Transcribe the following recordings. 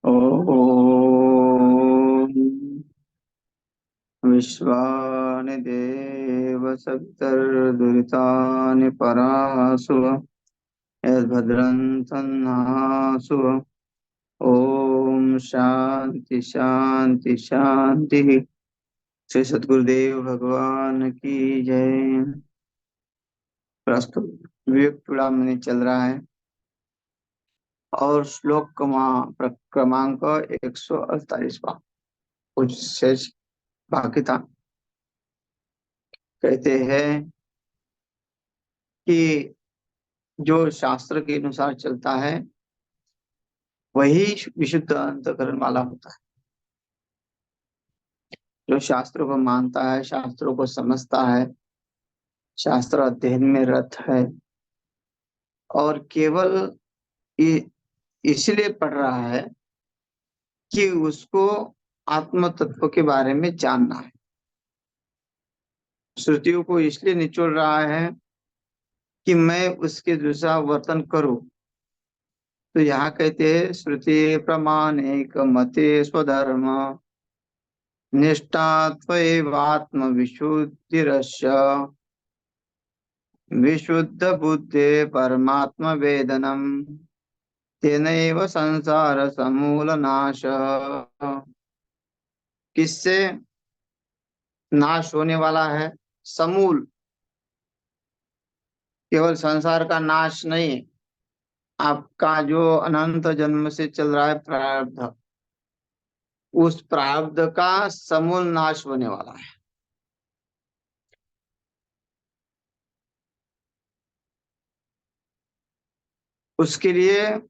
ॐ विश्वानि देव सवितर्दुरितानि परासु यद्भद्रं तन्नासु। ओम शांति शांति शांति। श्री सद्गुरुदेव भगवान की जय। प्रस्तुत विवेक चूड़ामणि चल रहा है और श्लोक क्रमांक 148वां कुछ शेष बाकी था। कहते हैं कि जो शास्त्र के अनुसार चलता है वही विशुद्ध अंतःकरण वाला होता है। जो शास्त्रों को मानता है, शास्त्रों को समझता है, शास्त्र अध्ययन में रत है और केवल इ- इसलिए पढ़ रहा है कि उसको आत्म तत्व के बारे में जानना है। श्रुतियों को इसलिए निचोड़ रहा है कि मैं उसके जैसा वर्तन करूं। तो यहाँ कहते हैं श्रुति प्रमाण एक मते स्वधर्म निष्ठा त्वैवात्म विशुद्धिरस्य विशुद्ध बुद्धे परमात्म वेदनम तेनैव संसार समूल नाश। किससे नाश होने वाला है? समूल। केवल संसार का नाश नहीं, आपका जो अनंत जन्म से चल रहा है प्रारब्ध, उस प्रारब्ध का समूल नाश होने वाला है। उसके लिए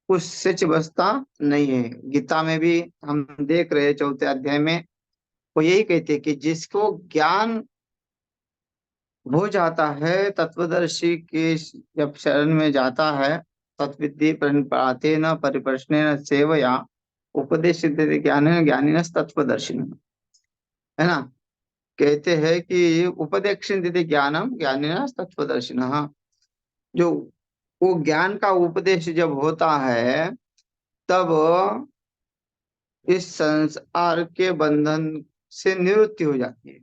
कुछ सिच बसता नहीं है। गीता में भी हम देख रहे हैं, चौथे अध्याय में वो यही कहते हैं कि जिसको ज्ञान हो जाता है, तत्वदर्शी के जब शरण में जाता है, तत्विद्धि प्रणिपाते न परिप्रश्नेन सेवया उपदेश ज्ञान ज्ञानिन तत्वदर्शिन, है ना। कहते हैं कि उपदेश ज्ञानम ज्ञानिन तत्वदर्शिन। जो वो ज्ञान का उपदेश जब होता है तब इस संसार के बंधन से निवृत्ति हो जाती है।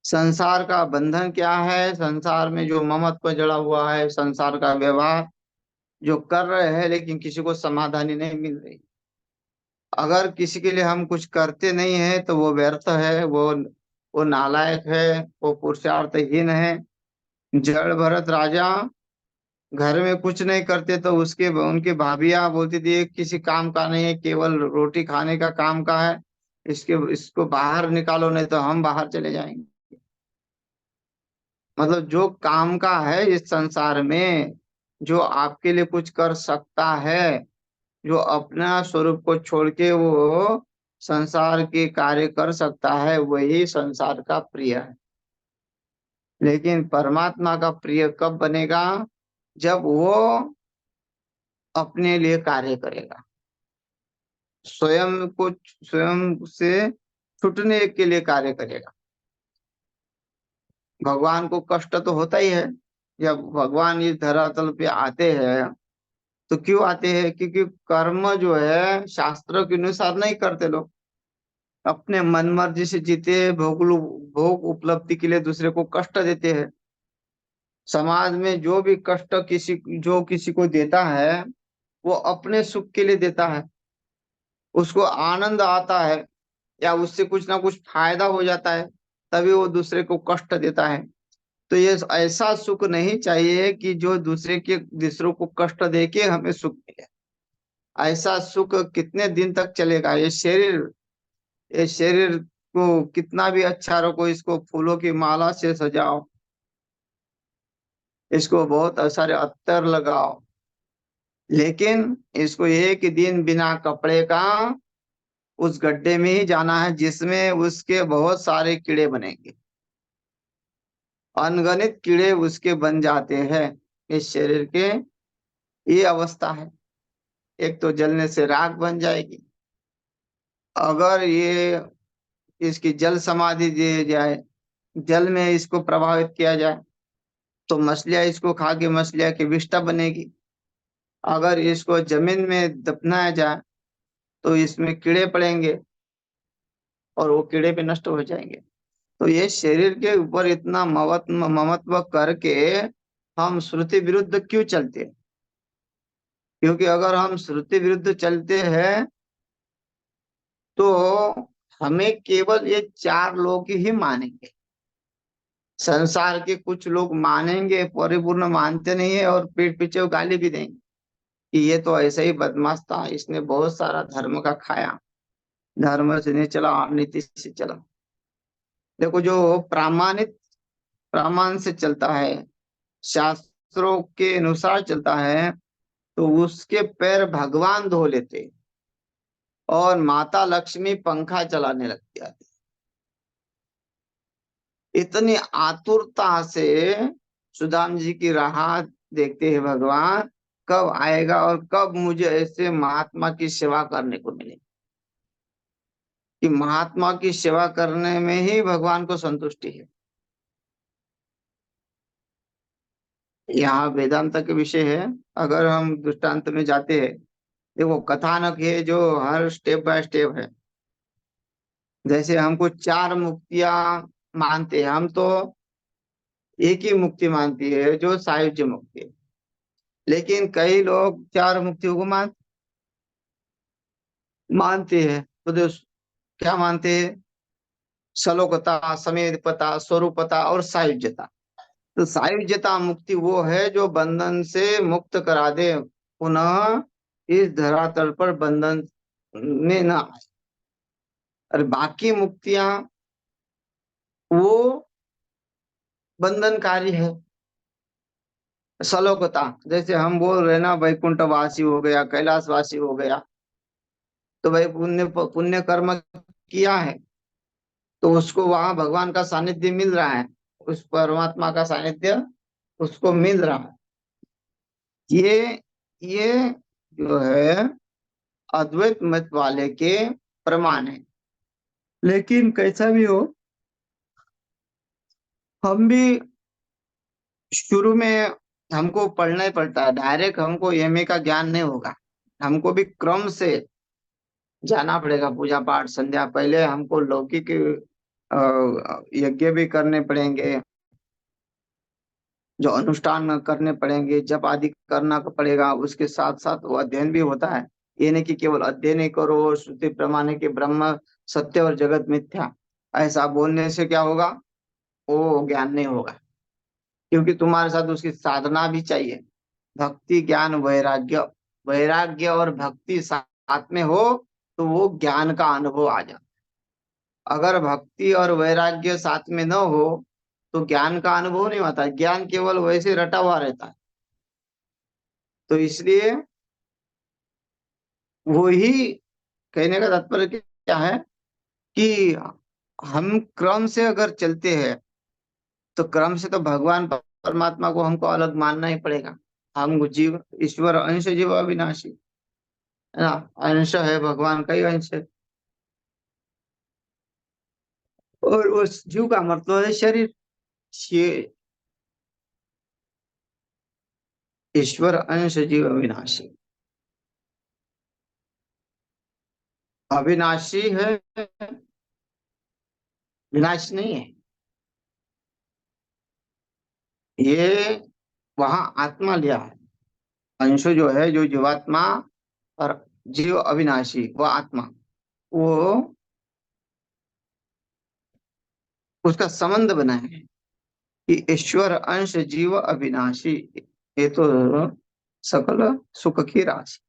संसार का बंधन क्या है? संसार में जो ममत्व जड़ा हुआ है, संसार का व्यवहार जो कर रहे हैं लेकिन किसी को समाधानी नहीं मिल रही। अगर किसी के लिए हम कुछ करते नहीं है तो वो व्यर्थ है, वो नालायक है, वो पुरुषार्थहीन है। जड़ भरत राजा घर में कुछ नहीं करते तो उसके उनकी भाभियां बोलती थी "ये किसी काम का नहीं है, केवल रोटी खाने का काम का है, इसको बाहर निकालो नहीं तो हम बाहर चले जाएंगे"। मतलब जो काम का है इस संसार में, जो आपके लिए कुछ कर सकता है, जो अपना स्वरूप को छोड़ के वो संसार के कार्य कर सकता है, वही संसार का प्रिय है। लेकिन परमात्मा का प्रिय कब बनेगा? जब वो अपने लिए कार्य करेगा, स्वयं को स्वयं से छूटने के लिए कार्य करेगा। भगवान को कष्ट तो होता ही है। जब भगवान इस धरातल पे आते हैं तो क्यों आते हैं? क्योंकि कर्म जो है शास्त्र के अनुसार नहीं करते लोग, अपने मन मर्जी से जीते, भोग उपलब्धि के लिए दूसरे को कष्ट देते हैं। समाज में जो भी कष्ट किसी को देता है वो अपने सुख के लिए देता है। उसको आनंद आता है या उससे कुछ ना कुछ फायदा हो जाता है, तभी वो दूसरे को कष्ट देता है। तो ये ऐसा सुख नहीं चाहिए कि जो दूसरों को कष्ट दे के हमें सुख मिले। ऐसा सुख कितने दिन तक चलेगा? ये शरीर को कितना भी अच्छा रखो, इसको फूलों की माला से सजाओ, इसको बहुत सारे अत्तर लगाओ, लेकिन इसको एक दिन बिना कपड़े का उस गड्ढे में ही जाना है जिसमें उसके बहुत सारे कीड़े बनेंगे। अनगिनत कीड़े उसके बन जाते हैं। इस शरीर के ये अवस्था है। एक तो जलने से राख बन जाएगी। अगर ये इसकी जल समाधि दी जाए, जल में इसको प्रभावित किया जाए, तो मछलियां इसको खा के मछलियां की विष्ठा बनेगी। अगर इसको जमीन में दफनाया जाए तो इसमें कीड़े पड़ेंगे और वो कीड़े पे नष्ट हो जाएंगे। तो ये शरीर के ऊपर इतना ममत्व करके हम श्रुति विरुद्ध क्यों चलते हैं? क्योंकि अगर हम श्रुति विरुद्ध चलते हैं तो हमें केवल ये चार लोग ही मानेंगे। संसार के कुछ लोग मानेंगे, परिपूर्ण मानते नहीं है और पीठ पीछे वो गाली भी देंगे कि ये तो ऐसा ही बदमाश था, इसने बहुत सारा धर्म का खाया, धर्म से नहीं चला और नीति से चला। देखो, जो प्रामाणिक प्रमाण से चलता है, शास्त्रों के अनुसार चलता है, तो उसके पैर भगवान धो लेते और माता लक्ष्मी पंखा चलाने लगती है। इतनी आतुरता से सुदाम जी की राह देखते हैं भगवान, कब आएगा और कब मुझे ऐसे महात्मा की सेवा करने को मिले, कि महात्मा की सेवा करने में ही भगवान को संतुष्टि है। यहाँ वेदांत के विषय है। अगर हम दृष्टांत में जाते हैं, देखो कथानक है जो हर स्टेप बाय स्टेप है। जैसे हमको चार मुक्तियां मानते हैं, हम तो एक ही मुक्ति मानती है जो सायुज्य मुक्ति है। लेकिन कई लोग चार मुक्तियों को मानते हैं। तो क्या मानते हैं? सलोकता, समेतपता, स्वरूपता और सायुज्यता। तो सायुज्यता मुक्ति वो है जो बंधन से मुक्त करा दे, पुनः इस धरातल पर बंधन में ना आए। और बाकी मुक्तियां वो बंधनकारी है। सलोकता, जैसे हम बोल रहे ना, वैकुंठवासी हो गया, कैलाशवासी हो गया, तो भाई पुण्य पुण्य कर्म किया है तो उसको वहां भगवान का सानिध्य मिल रहा है, उस परमात्मा का सानिध्य उसको मिल रहा है। ये जो है अद्वैत मत वाले के प्रमाण है। लेकिन कैसा भी हो, हम भी शुरू में हमको पढ़ना ही पड़ता है। डायरेक्ट हमको एमए का ज्ञान नहीं होगा, हमको भी क्रम से जाना पड़ेगा। पूजा पाठ संध्या, पहले हमको लौकिक यज्ञ भी करने पड़ेंगे, जो अनुष्ठान करने पड़ेंगे, जप आदि करना पड़ेगा। उसके साथ साथ वो अध्ययन भी होता है। ये नहीं कि केवल अध्ययन ही करो और श्रुति प्रमाण है कि ब्रह्म सत्य और जगत मिथ्या, ऐसा बोलने से क्या होगा? वो ज्ञान नहीं होगा। क्योंकि तुम्हारे साथ उसकी साधना भी चाहिए। भक्ति, ज्ञान, वैराग्य, वैराग्य और भक्ति साथ में हो तो वो ज्ञान का अनुभव आ जाए। अगर भक्ति और वैराग्य साथ में न हो तो ज्ञान का अनुभव नहीं होता। ज्ञान केवल वैसे रटा हुआ रहता है। तो इसलिए वो ही कहने का तात्पर्य क्या है कि हम क्रम से अगर चलते हैं तो क्रम से तो भगवान परमात्मा को हमको अलग मानना ही पड़ेगा। हम जीव, ईश्वर अंश जीव अविनाशी है ना, अंश है भगवान का ही अंश है। और उस जीव का मतलब है शरीर। ये ईश्वर अंश जीव अविनाशी, अविनाशी है, विनाश नहीं है। ये वहां आत्मा लिया है। अंश जो है, जो जीवात्मा, और जीव अविनाशी वो आत्मा, वो उसका संबंध बना है कि ईश्वर अंश जीव अविनाशी। ये तो सकल सुख की राशि,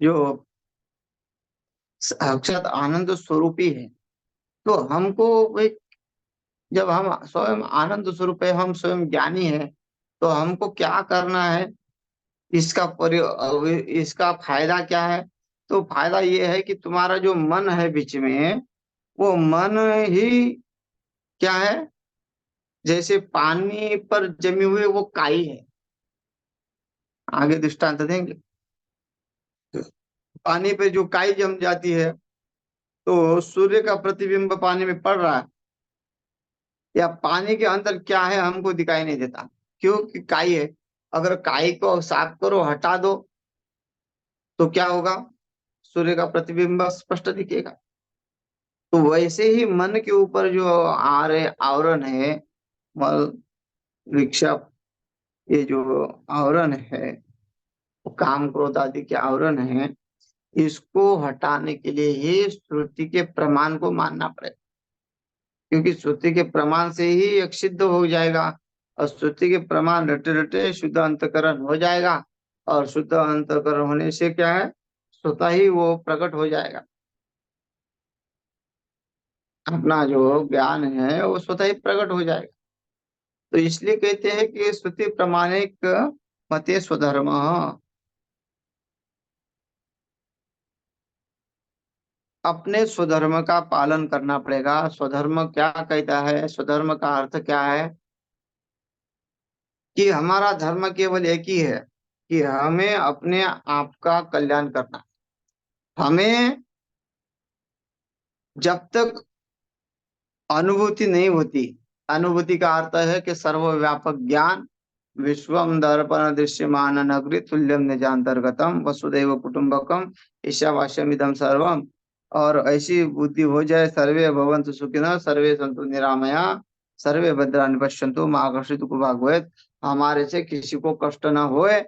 जो साक्षात आनंद स्वरूप ही है। तो हमको एक, जब हम स्वयं आनंद स्वरूप है, हम स्वयं ज्ञानी है, तो हमको क्या करना है? इसका इसका फायदा क्या है? तो फायदा ये है कि तुम्हारा जो मन है बीच में, वो मन ही क्या है? जैसे पानी पर जमी हुई वो काई है। आगे दृष्टांत देंगे। पानी पे जो काई जम जाती है, तो सूर्य का प्रतिबिंब पानी में पड़ रहा है या पानी के अंदर क्या है हमको दिखाई नहीं देता, क्योंकि काई है। अगर काई को साफ करो, हटा दो, तो क्या होगा? सूर्य का प्रतिबिंब स्पष्ट दिखेगा। तो वैसे ही मन के ऊपर जो आर्य आवरण है, मल, विक्षेप, ये जो आवरण है, वो काम क्रोध आदि के आवरण है, इसको हटाने के लिए ही श्रुति के प्रमाण को मानना पड़ेगा। क्योंकि श्रुति के प्रमाण से ही एक सिद्ध हो जाएगा, और श्रुति के प्रमाण रटे रटे शुद्ध अंतकरण हो जाएगा, और शुद्ध अंतकरण होने से क्या है, स्वतः ही वो प्रकट हो जाएगा। अपना जो ज्ञान है वो स्वतः ही प्रकट हो जाएगा। तो इसलिए कहते हैं कि श्रुति प्रमाणिक मते स्वधर्म। अपने स्वधर्म का पालन करना पड़ेगा। स्वधर्म क्या कहता है? स्वधर्म का अर्थ क्या है? कि हमारा धर्म केवल एक ही है, कि हमें अपने आप का कल्याण करना। हमें जब तक अनुभूति नहीं होती, अनुभूति का अर्थ है कि सर्वव्यापक ज्ञान, विश्वम दर्पण दृश्यमान नगरी तुल्यम निजांतर्गतम वसुदैव कुटुंबकम ईशावास्यम इदम सर्वम, और ऐसी बुद्धि हो जाए, सर्वे भवन्तु सुखिनः सर्वे सन्तु निरामया सर्वे भद्राणि पश्यन्तु माँ कश्चित् भागवत। हमारे से किसी को कष्ट ना होए,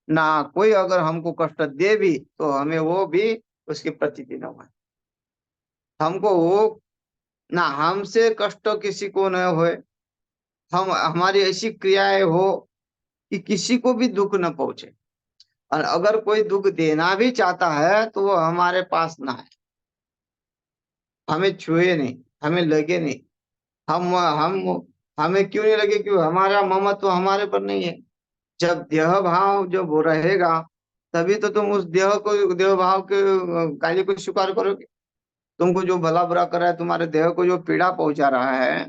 ना कोई अगर हमको कष्ट दे भी तो हमें वो भी उसकी प्रतीति न हो। हमको वो, ना हमसे कष्ट किसी को न होए, हम हमारी ऐसी क्रियाएं हो कि किसी को भी दुख न पहुंचे। और अगर कोई दुख देना भी चाहता है तो वो हमारे पास ना है, हमें छुए नहीं, हमें लगे नहीं। हम हमें क्यों नहीं लगे? क्यों? हमारा ममत्व हमारे पर नहीं है। जब देह भाव जब वो रहेगा, तभी तो तुम उस देह को, देह भाव के कार्य को स्वीकार करोगे। तुमको जो भला बुरा कर रहा है, तुम्हारे देह को जो पीड़ा पहुंचा रहा है,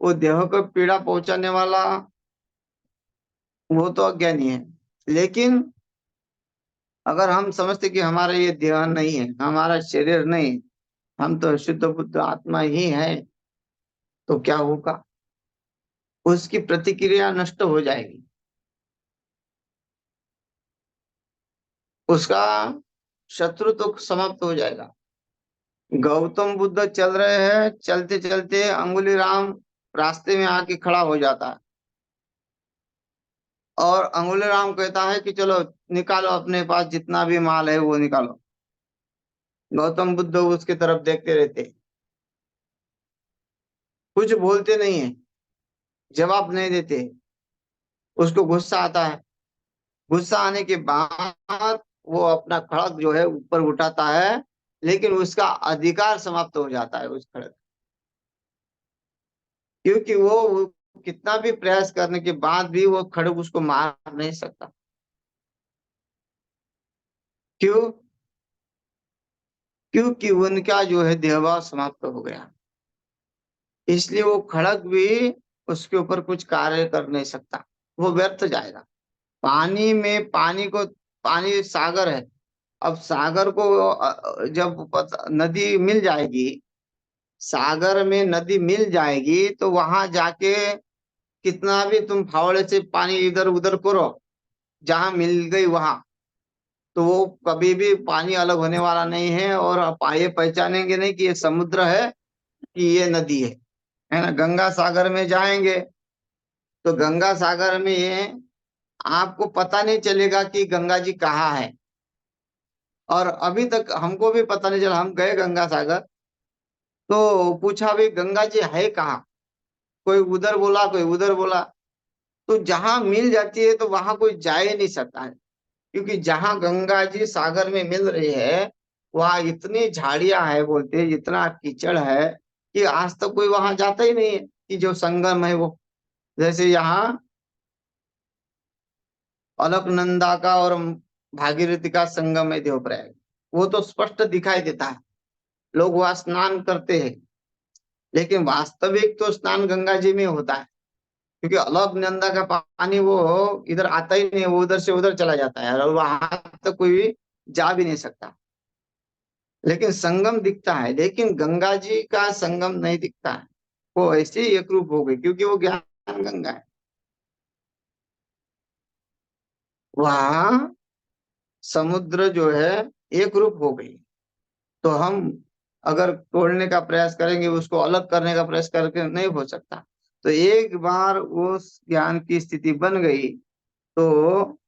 वो देह को पीड़ा पहुंचाने वाला वो तो अज्ञानी है। लेकिन अगर हम समझते कि हमारा ये देह नहीं है, हमारा शरीर नहीं, हम तो शुद्ध बुद्ध आत्मा ही है, तो क्या होगा? उसकी प्रतिक्रिया नष्ट हो जाएगी, उसका शत्रु तो समाप्त हो जाएगा। गौतम बुद्ध चल रहे हैं, चलते चलते अंगुली राम रास्ते में आके खड़ा हो जाता है, और अंगुली राम कहता है कि चलो निकालो, अपने पास जितना भी माल है वो निकालो। गौतम बुद्ध उसके तरफ देखते रहते, कुछ बोलते नहीं है, जवाब नहीं देते। उसको गुस्सा आता है, गुस्सा आने के बाद वो अपना खड़ग जो है ऊपर उठाता है, लेकिन उसका अधिकार समाप्त हो जाता है उस खड़ग, क्योंकि वो कितना भी प्रयास करने के बाद भी वो खड़ग उसको मार नहीं सकता। क्यों? क्योंकि उनका जो है देहभाव समाप्त हो गया, इसलिए वो खड़ग भी उसके ऊपर कुछ कार्य कर नहीं सकता, वो व्यर्थ जाएगा। पानी में, पानी को, पानी सागर है। अब सागर को जब नदी मिल जाएगी, सागर में नदी मिल जाएगी, तो वहां जाके कितना भी तुम फावड़े से पानी इधर उधर करो, जहां मिल गई वहां, तो वो कभी भी पानी अलग होने वाला नहीं है, और आप ये पहचानेंगे नहीं कि ये समुद्र है कि ये नदी है ना? गंगा सागर में जाएंगे तो गंगा सागर में ये आपको पता नहीं चलेगा कि गंगा जी कहाँ है। और अभी तक हमको भी पता नहीं चला, हम गए गंगा सागर तो पूछा भी गंगा जी है कहाँ, कोई उधर बोला, कोई उधर बोला। तो जहां मिल जाती है तो वहां कोई जा ही नहीं सकता है, क्योंकि जहां गंगा जी सागर में मिल रही है, वहां इतनी झाड़ियां है, बोलते हैं इतना कीचड़ है कि आज तक कोई वहां जाता ही नहीं है, कि जो संगम है वो। जैसे यहाँ अलकनंदा का और भागीरथी का संगम है देवप्रयाग, वो तो स्पष्ट दिखाई देता है, लोग वहां स्नान करते हैं। लेकिन वास्तविक तो स्नान गंगा जी में होता है, क्योंकि अलकनंदा का पानी वो इधर आता ही नहीं, वो उधर से उधर चला जाता है, और वहां तक कोई भी जा भी नहीं सकता। लेकिन संगम दिखता है, लेकिन गंगा जी का संगम नहीं दिखता है। वो ऐसे ही एक रूप हो गई, क्योंकि वो ज्ञान गंगा है। वहां समुद्र जो है एक रूप हो गई। तो हम अगर तोड़ने का प्रयास करेंगे, उसको अलग करने का प्रयास करके नहीं हो सकता। तो एक बार उस ज्ञान की स्थिति बन गई तो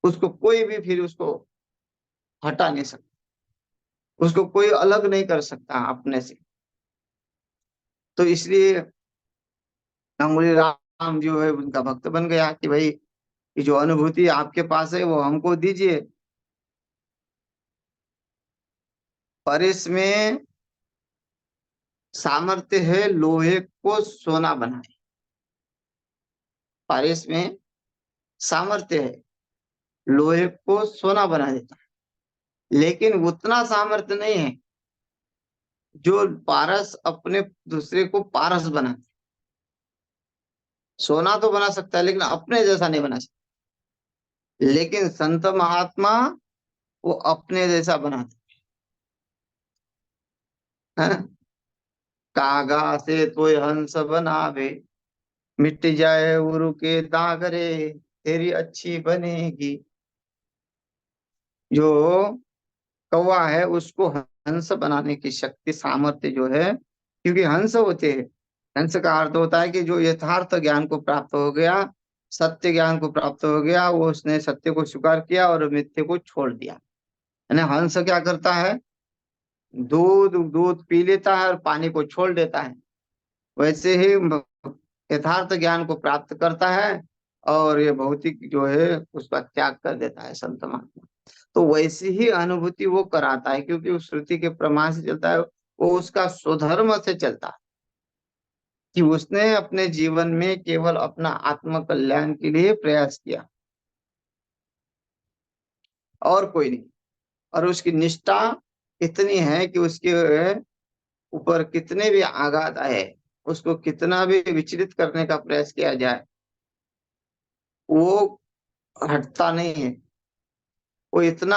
उसको कोई भी फिर उसको हटा नहीं सकता, उसको कोई अलग नहीं कर सकता अपने से। तो इसलिए अंगुली राम जो है उनका भक्त बन गया कि भाई ये जो अनुभूति आपके पास है वो हमको दीजिए। पर इसमें सामर्थ्य है लोहे को सोना बनाए, पर इसमें सामर्थ्य है लोहे को सोना बना देता है, लेकिन उतना सामर्थ्य नहीं है जो पारस अपने दूसरे को पारस बना। सोना तो बना सकता है लेकिन अपने जैसा नहीं बना सकता। लेकिन संत महात्मा वो अपने जैसा बनाते हैं। कागा से तो हंस बनावे, मिट जाए उरु के दाग रे, तेरी अच्छी बनेगी। जो कौवा है उसको हंस बनाने की शक्ति सामर्थ्य जो है, क्योंकि हंस होते हैं। हंस का अर्थ होता है कि जो यथार्थ ज्ञान को प्राप्त हो गया, सत्य ज्ञान को प्राप्त हो गया, वो उसने सत्य को स्वीकार किया और मिथ्य को छोड़ दिया। यानी हंस क्या करता है, दूध दूध पी लेता है और पानी को छोड़ देता है। वैसे ही यथार्थ ज्ञान को प्राप्त करता है और ये भौतिक जो है उसका त्याग कर देता है संत महात्मा। तो वैसी ही अनुभूति वो कराता है, क्योंकि उस श्रुति के प्रमाण से चलता है। वो उसका स्वधर्म से चलता है कि उसने अपने जीवन में केवल अपना आत्म कल्याण के लिए प्रयास किया और कोई नहीं। और उसकी निष्ठा इतनी है कि उसके ऊपर कितने भी आघात आए, उसको कितना भी विचलित करने का प्रयास किया जाए, वो हटता नहीं है। वो इतना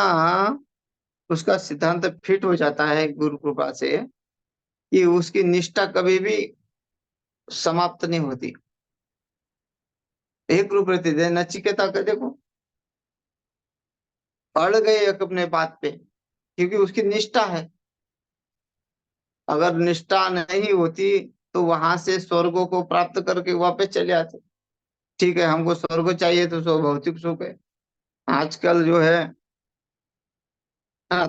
उसका सिद्धांत फिट हो जाता है गुरु कृपा से कि उसकी निष्ठा कभी भी समाप्त नहीं होती, एक रूप रहती है। नचिकेता का देखो, अड़ गए एक अपने बात पे क्योंकि उसकी निष्ठा है। अगर निष्ठा नहीं होती तो वहां से स्वर्गों को प्राप्त करके वापस चले आते। ठीक है, हमको स्वर्ग चाहिए तो सो भौतिक सुख है। आजकल जो है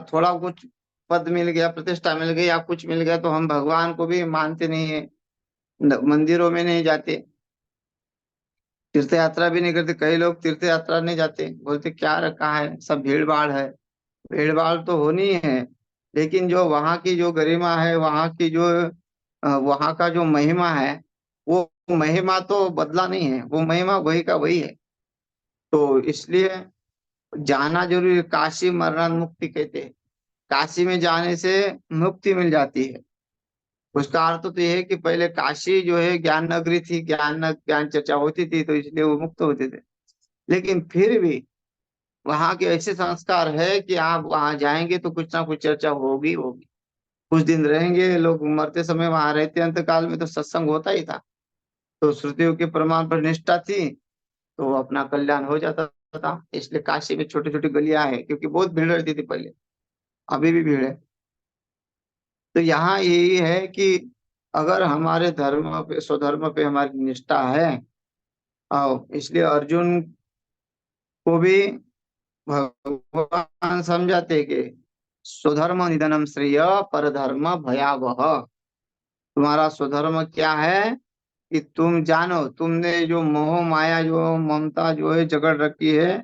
थोड़ा कुछ पद मिल गया, प्रतिष्ठा मिल गई या कुछ मिल गया तो हम भगवान को भी मानते नहीं है, मंदिरों में नहीं जाते, तीर्थ यात्रा भी नहीं करते। कई लोग तीर्थ यात्रा नहीं जाते, बोलते क्या रखा है, सब भीड़ भाड़ है। भीड़ भाड़ तो होनी है, लेकिन जो वहाँ की जो गरिमा है, वहाँ की जो वहाँ का जो महिमा है, वो महिमा तो बदला नहीं है, वो महिमा वही का वही है। तो इसलिए जाना जरूरी है। काशी मरणान मुक्ति कहते हैं, काशी में जाने से मुक्ति मिल जाती है। उसका अर्थ तो यह है कि पहले काशी जो है ज्ञान नगरी थी, ज्ञान चर्चा होती थी तो इसलिए वो मुक्त होते थे। लेकिन फिर भी वहां के ऐसे संस्कार है कि आप वहां जाएंगे तो कुछ ना कुछ चर्चा होगी होगी। कुछ दिन रहेंगे, लोग मरते समय वहां रहते, अंत काल में तो सत्संग होता ही था। तो श्रुतियों के प्रमाण पर निष्ठा थी तो अपना कल्याण हो जाता था। इसलिए काशी में छोटी छोटी गलियां हैं, क्योंकि बहुत भीड़ रहती थी पहले, अभी भी भीड़ है। तो यहाँ यही है कि अगर हमारे धर्म पे, स्वधर्म पे हमारी निष्ठा है, और इसलिए अर्जुन को भी भगवान समझाते कि स्वधर्म निधनम श्रेय, पर धर्म भयावह। तुम्हारा स्वधर्म क्या है कि तुम जानो तुमने जो मोह माया जो ममता जो है जगड़ रखी है,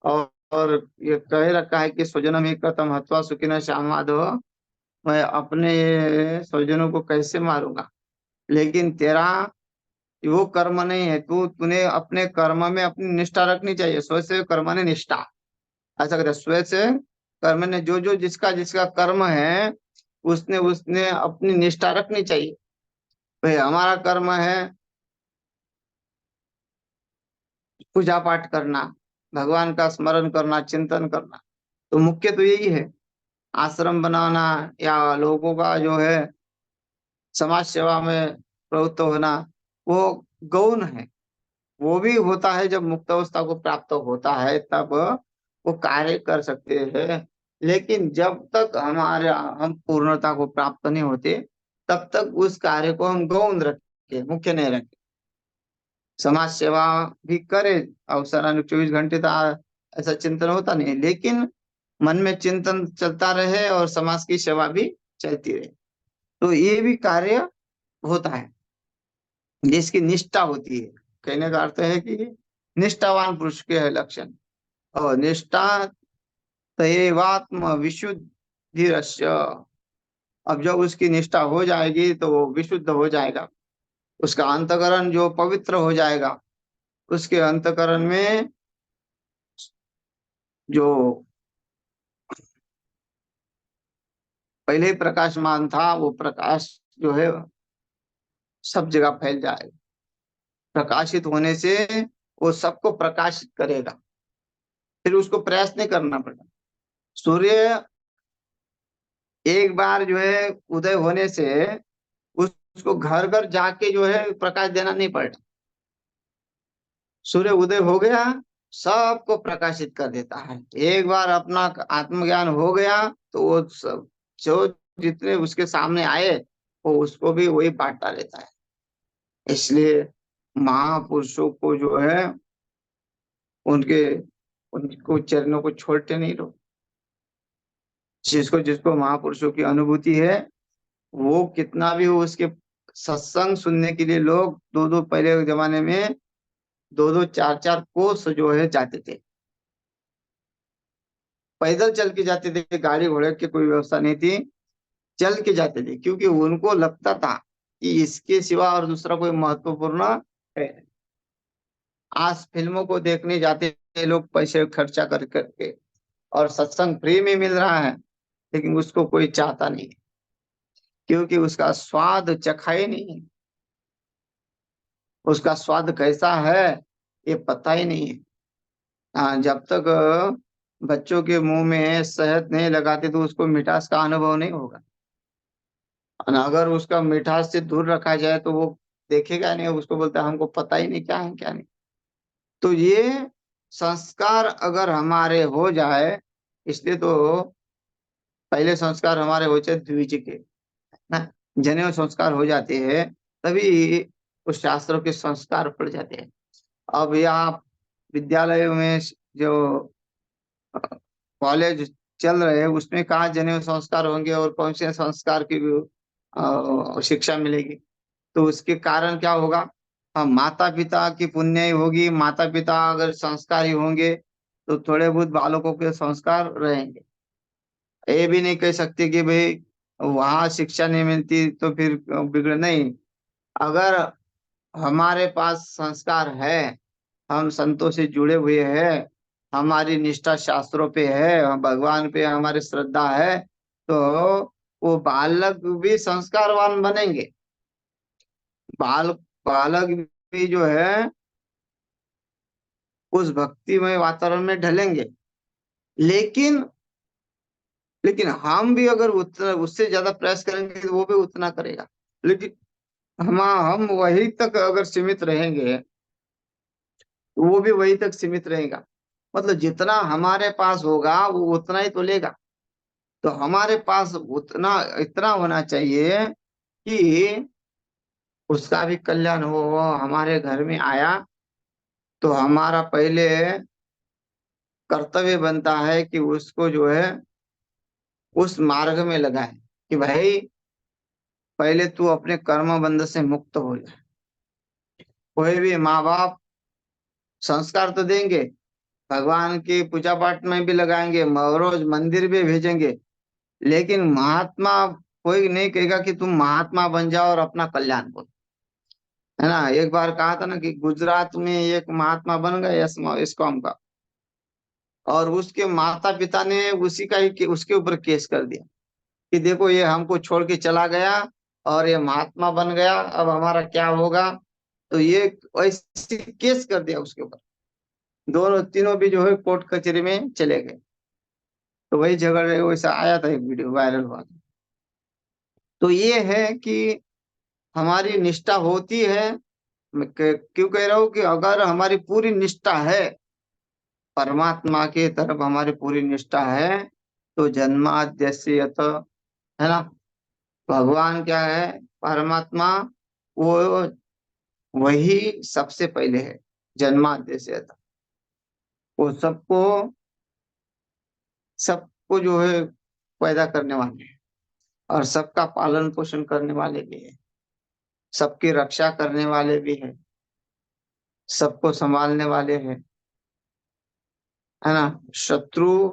और ये कह रखा है कि स्वजनम ही कथम हत्वा सुखिन श्यामाधव, मैं अपने स्वजनों को कैसे मारूंगा। लेकिन तेरा वो कर्म नहीं है, तूने अपने कर्म में अपनी निष्ठा रखनी चाहिए। स्व से कर्म ने निष्ठा, ऐसा कहते हैं। स्व से कर्म ने जो जो जिसका जिसका कर्म है उसने उसने अपनी निष्ठा रखनी चाहिए। भाई हमारा कर्म है पूजा पाठ करना, भगवान का स्मरण करना, चिंतन करना, तो मुख्य तो यही है। आश्रम बनाना या लोगों का जो है समाज सेवा में प्रवृत्त होना, वो गौण है, वो भी होता है जब मुक्त अवस्था को प्राप्त होता है तब वो कार्य कर सकते हैं। लेकिन जब तक हमारे हम पूर्णता को प्राप्त नहीं होते तब तक उस कार्य को हम गौण रखें, मुख्य नहीं रखें। समाज सेवा भी करे, अवसर 24 घंटे तो ऐसा चिंतन होता नहीं, लेकिन मन में चिंतन चलता रहे और समाज की सेवा भी चलती रहे, तो ये भी कार्य होता है जिसकी निष्ठा होती है। कहने का अर्थ है कि निष्ठावान पुरुष के है लक्षण। और निष्ठा तयेवात्म विशुद्धि। अब जब उसकी निष्ठा हो जाएगी तो वो विशुद्ध हो जाएगा, उसका अंतकरण जो पवित्र हो जाएगा। उसके अंतकरण में जो पहले ही प्रकाशमान था वो प्रकाश जो है सब जगह फैल जाएगा। प्रकाशित होने से वो सबको प्रकाशित करेगा, फिर उसको प्रयास नहीं करना पड़ेगा। सूर्य एक बार जो है उदय होने से उसको घर घर जाके जो है प्रकाश देना नहीं पड़ता। सूर्य उदय हो गया, सबको प्रकाशित कर देता है। एक बार अपना आत्मज्ञान हो गया तो वो सब जो जितने उसके सामने आए वो उसको भी वही बांटता रहता है। इसलिए महापुरुषों को जो है उनके उनको चरणों को छोड़ते नहीं लोग। जिसको जिसको महापुरुषों की अनुभूति है वो कितना भी हो, उसके सत्संग सुनने के लिए लोग दो दो, पहले के जमाने में दो दो चार चार कोस जो है जाते थे, पैदल चल के जाते थे, गाड़ी घोड़े की कोई व्यवस्था नहीं थी, चल के जाते थे, क्योंकि उनको लगता था कि इसके सिवा और दूसरा कोई महत्वपूर्ण है। आज फिल्मों को देखने जाते हैं लोग पैसे खर्चा कर करके, और सत्संग फ्री में मिल रहा है, लेकिन उसको कोई चाहता नहीं, क्योंकि उसका स्वाद चखा ही नहीं है। उसका स्वाद कैसा है ये पता ही नहीं है। हाँ, जब तक बच्चों के मुंह में शहद नहीं लगाते तो उसको मिठास का अनुभव नहीं होगा। और अगर उसका मिठास से दूर रखा जाए तो वो देखेगा नहीं, उसको बोलता है हमको पता ही नहीं क्या है क्या नहीं। तो ये संस्कार अगर हमारे हो जाए, इसलिए तो पहले संस्कार हमारे हो जाए द्विज के ना, जनेऊ संस्कार हो जाते हैं तभी उस शास्त्रों के संस्कार पड़ जाते हैं। अब यहाँ विद्यालयों में जो कॉलेज चल रहे हैं उसमें कहाँ जनेऊ संस्कार होंगे और कौन से संस्कार की शिक्षा मिलेगी। तो उसके कारण क्या होगा, हम माता पिता की पुण्य ही होगी। माता पिता अगर संस्कारी होंगे तो थोड़े बहुत बालकों के संस्कार रहेंगे। ये भी नहीं कह सकते कि भाई वहां शिक्षा नहीं मिलती तो फिर बिगड़ नहीं। अगर हमारे पास संस्कार है, हम संतों से जुड़े हुए हैं, हमारी निष्ठा शास्त्रों पे है, भगवान पे हमारी श्रद्धा है, तो वो बालक भी संस्कारवान बनेंगे। बाल बालक भी जो है उस भक्तिमय वातावरण में ढलेंगे। लेकिन लेकिन हम भी अगर उतना उससे ज्यादा प्रयास करेंगे तो वो भी उतना करेगा। लेकिन हम वही तक अगर सीमित रहेंगे तो वो भी वही तक सीमित रहेगा। मतलब जितना हमारे पास होगा वो उतना ही तो लेगा। तो हमारे पास उतना इतना होना चाहिए कि उसका भी कल्याण हो। वो हमारे घर में आया तो हमारा पहले कर्तव्य बनता है कि उसको जो है उस मार्ग में लगाए कि भाई पहले तू अपने कर्म बंध से मुक्त हो जाए। कोई भी माँ बाप संस्कार तो देंगे, भगवान की पूजा पाठ में भी लगाएंगे, रोज मंदिर भी भेजेंगे, लेकिन महात्मा कोई नहीं कहेगा कि तुम महात्मा बन जाओ और अपना कल्याण करो। है ना, एक बार कहा था ना कि गुजरात में एक महात्मा बन गए इस्कॉन का, और उसके माता पिता ने उसी का ही उसके ऊपर केस कर दिया कि देखो ये हमको छोड़ के चला गया और ये महात्मा बन गया, अब हमारा क्या होगा। तो ये ऐसे केस कर दिया उसके ऊपर। दोनों तीनों भी जो है कोर्ट कचहरी में चले गए। तो वही झगड़े वैसा आया था, एक वीडियो वायरल हुआ था। तो ये है कि हमारी निष्ठा होती है क्यों कह रहा हूँ कि अगर हमारी पूरी निष्ठा है, परमात्मा की तरफ हमारी पूरी निष्ठा है, तो जन्माद्यस्य यत, है ना, भगवान क्या है, परमात्मा, वो वही सबसे पहले है, जन्माद्यस्य यत, वो सबको जो है पैदा करने वाले हैं, और सबका पालन पोषण करने वाले भी है, सबकी रक्षा करने वाले भी है, सबको संभालने वाले हैं, है ना, शत्रु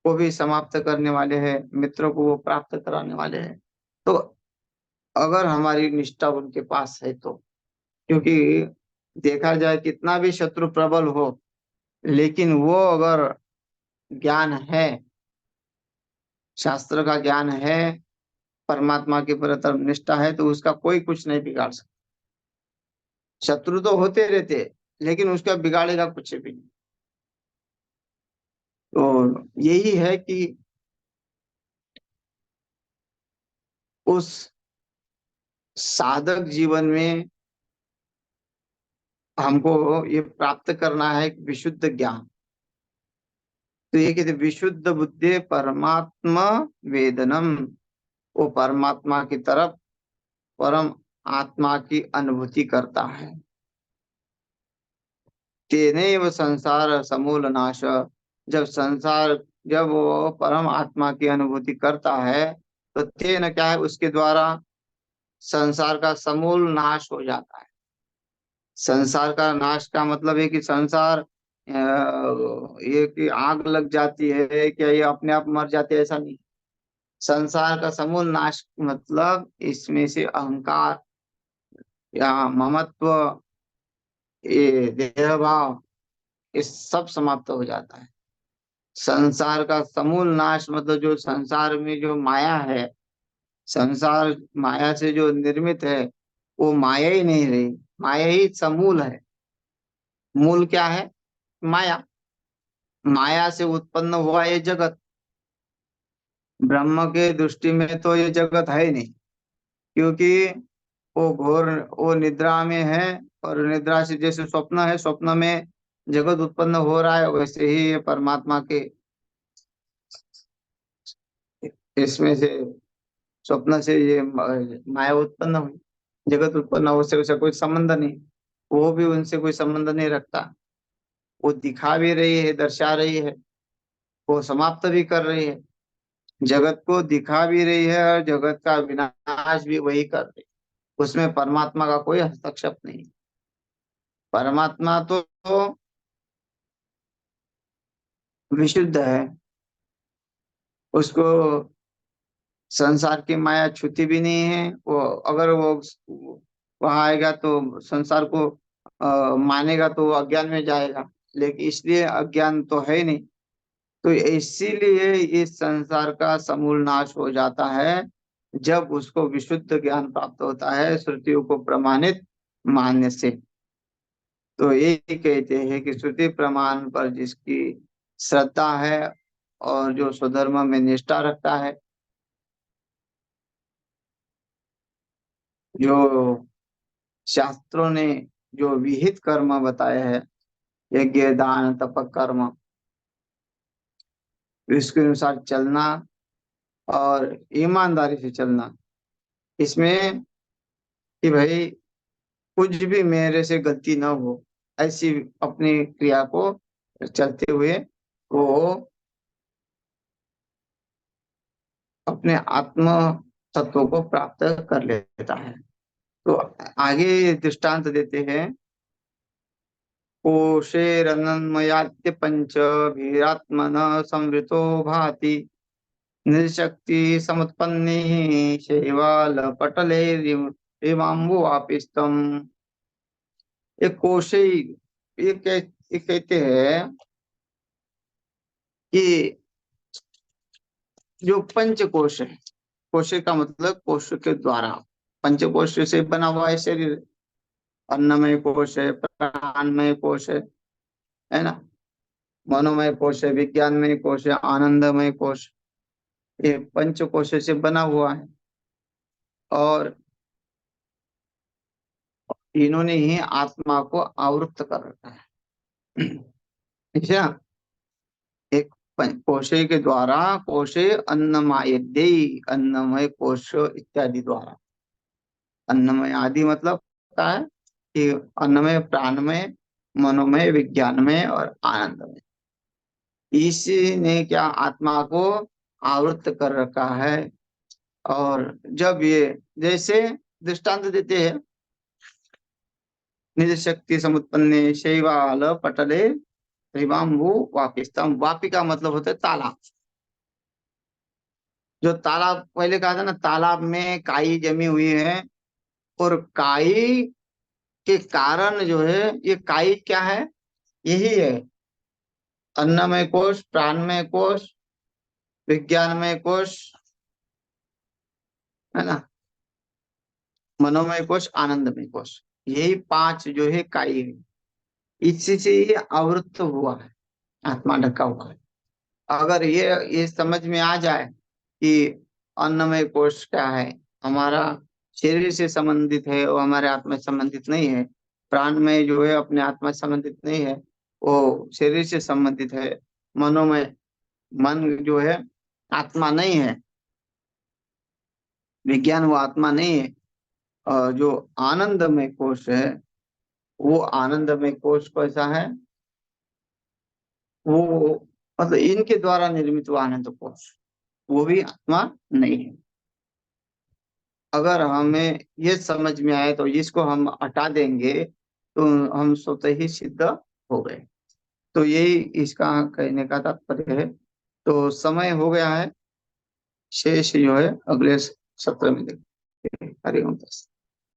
को भी समाप्त करने वाले हैं, मित्रों को वो प्राप्त कराने वाले हैं। तो अगर हमारी निष्ठा उनके पास है तो, क्योंकि देखा जाए कितना भी शत्रु प्रबल हो, लेकिन वो अगर ज्ञान है, शास्त्र का ज्ञान है, परमात्मा की तरफ निष्ठा है, तो उसका कोई कुछ नहीं बिगाड़ सकता। शत्रु तो होते रहते हैं, लेकिन उसका बिगाड़ेगा कुछ भी नहीं। तो यही है कि उस साधक जीवन में हमको ये प्राप्त करना है विशुद्ध ज्ञान। तो ये कहते विशुद्ध बुद्धि परमात्मा वेदनम, वो परमात्मा की तरफ, परम आत्मा की अनुभूति करता है। तेनेव संसार समूल नाश, जब संसार, जब वो परम आत्मा की अनुभूति करता है, तो तेन क्या है, उसके द्वारा संसार का समूल नाश हो जाता है। संसार का नाश का मतलब है कि संसार ये कि आग लग जाती है क्या, ये अपने आप मर जाते है, ऐसा नहीं। संसार का समूल नाश मतलब इसमें से अहंकार या ममत्व, ये देह भाव, ये सब समाप्त हो जाता है। संसार का समूल नाश मतलब जो संसार में जो माया है, संसार माया से जो निर्मित है, वो माया ही नहीं रही, माया ही समूल है। मूल क्या है, माया। माया से उत्पन्न हुआ ये जगत, ब्रह्म के दृष्टि में तो ये जगत है ही नहीं, क्योंकि वो निद्रा में है, और निद्रा से जैसे स्वप्न है, स्वप्न में जगत उत्पन्न हो रहा है, वैसे ही ये परमात्मा के इसमें से, स्वप्न से ये माया उत्पन्न हुई, जगत उत्पन्न हो, उससे उसका कोई संबंध नहीं, वो भी उनसे कोई संबंध नहीं रखता। वो दिखा भी रही है, दर्शा रही है, वो समाप्त भी कर रही है, जगत को दिखा भी रही है, और जगत का विनाश भी वही कर रही है। उसमें परमात्मा का कोई हस्तक्षेप नहीं। परमात्मा तो विशुद्ध है, उसको संसार की माया छूती भी नहीं है। वो अगर वो वहां आएगा तो संसार को मानेगा, तो वो अज्ञान में जाएगा, लेकिन इसलिए अज्ञान तो है ही नहीं। तो इसीलिए इस संसार का समूल नाश हो जाता है, जब उसको विशुद्ध ज्ञान प्राप्त होता है, श्रुतियों को प्रमाणित मानने से। तो ये कहते हैं कि श्रुति प्रमाण पर जिसकी श्रद्धा है, और जो स्वधर्म में निष्ठा रखता है, जो शास्त्रों ने जो विहित कर्म बताए हैं, यज्ञ दान तप कर्म, इसके अनुसार चलना और ईमानदारी से चलना, इसमें कि भाई कुछ भी मेरे से गलती ना हो, ऐसी अपनी क्रिया को चलते हुए वो अपने आत्म तत्व को प्राप्त कर लेता है। तो आगे दृष्टांत देते हैं, कोशेरनन्मयात्य पंचभिरात्मन संवृतो भाति, निशक्ति समुत्पन्नी शैवाल पटले रिवाम्बुवापिस्तम। ये कोशे, ये कहते हैं कि जो पंचकोश है, कोश का मतलब कोश के द्वारा, पंचकोश से बना हुआ है शरीर, अन्नमय कोश है, प्राणमय कोश है ना, मनोमय कोश है, विज्ञानमय कोश है, आनंदमय कोश, ये पंचकोश से बना हुआ है। और इन्होंने ही आत्मा को आवृत कर रखा है। अच्छा, एक कोशे के द्वारा, कोशे अन्नमायद्य, अन्नमय कोश इत्यादि द्वारा। अन्नमय आदि मतलब क्या है कि अन्नमय, प्राणमय, मनोमय, विज्ञानमय और आनंदमय, इसी ने क्या आत्मा को आवृत कर रखा है। और जब ये, जैसे दृष्टांत देते हैं, निज शक्ति समुत्पन्ने शैवाल पटले त्रिवाम्बु वापिस्तम। वापी का मतलब होता है तालाब। जो तालाब, पहले कहा था ना, तालाब में काई जमी हुई है, और काई के कारण जो है, ये काई क्या है, यही है अन्नमय कोश, प्राणमय कोश, विज्ञानमय कोश, है ना, मनोमय कोश, आनंदमय कोश, यही पांच जो है काई है। इसी से ये आवृत हुआ है, आत्मा ढका हुआ है। अगर ये समझ में आ जाए कि अन्नमय कोश क्या है, हमारा शरीर से संबंधित है, वो हमारे आत्मा से संबंधित नहीं है। प्राणमय जो है अपने आत्मा से संबंधित नहीं है, वो शरीर से संबंधित है। मनोमय, मन जो है आत्मा नहीं है, विज्ञान वो आत्मा नहीं है। और जो आनंदमय कोश है, वो आनंदमय कोश कैसा है, वो मतलब इनके द्वारा निर्मित वो आनंद कोश, वो भी आत्मा नहीं है। अगर हमें ये समझ में आए तो इसको हम हटा देंगे, तो हम स्वतः ही सिद्ध हो गए। तो यही इसका कहने का तात्पर्य है। तो समय हो गया है, शेष जो है अगले सत्र में देखते हैं। हरि ओम।